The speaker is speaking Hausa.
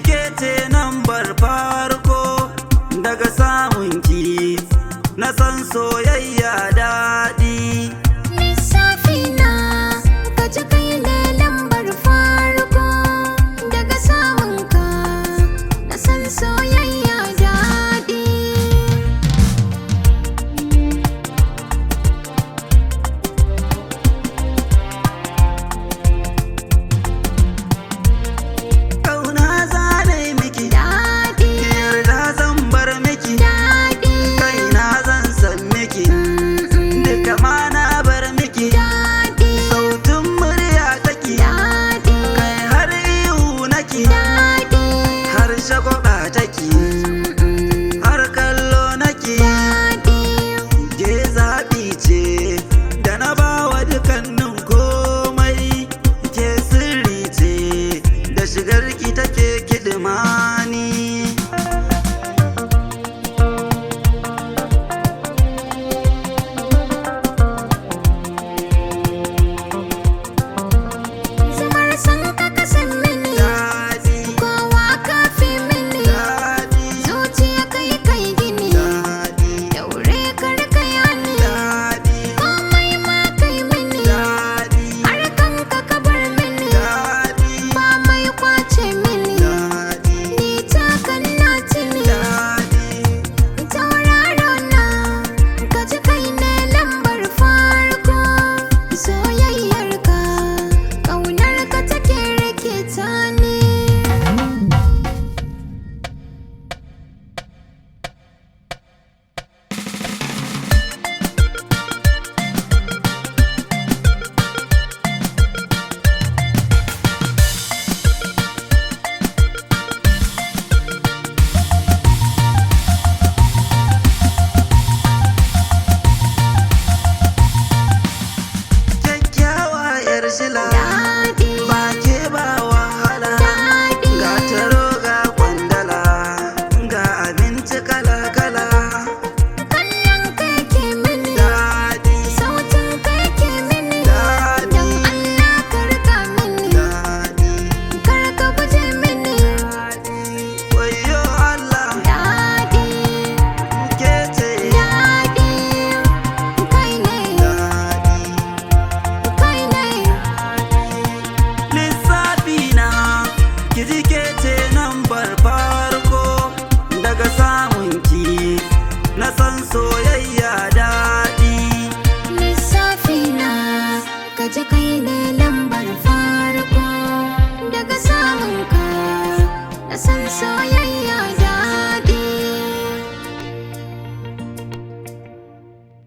ke ce nambar farko daga samun ki na san soyayya daɗi. Lissafi na ka ji kai ne lambar farko daga samun ka na san soyayya daɗi. Kauna zane miki Daɗi, yarda zan bar miki daɗi, kaina zan san miki duka ma na bar miki daɗi, sautin murya take daɗi, kai har ihu nake daɗi, har shagwaba take har kallo nake daɗi. ke zaɓi ce da na bawa dukannin komai ke sirri ce da shigar ki take kidimani. Zamar san ka kasan mini, Daɗi, kowa ka fi mini, daɗi, zuciya kai kai gini, daɗi, daure kar ka yani, daɗi, komai ma kai mini, daɗi, har kanka ka bar mini, daɗi, ba mai kwace mini, daɗi, ni ta kan na tuni, daɗi. tauraro na ka ji kai ne lambar farko, soyayyar ka ƙaunar ka take rikita ni. Kyakkyawa yar shila Daɗi, ba ke ba wahala daɗi, ga taro ga kwandala ga abinci kala-kala kallon kai ke mini, daɗi sautin kai ke mini, daɗi don Allah ka rika mini, daɗi kar ka guje mini. wayo Allah Daɗi, ke ce daɗi, kai ne, daɗi kai ne. lissafi na kiji ke ce nambar farko daga samun ki na san soyayya daɗi. Lissafi na ka ji kai ne lambar farko daga samun ka na san soyayya.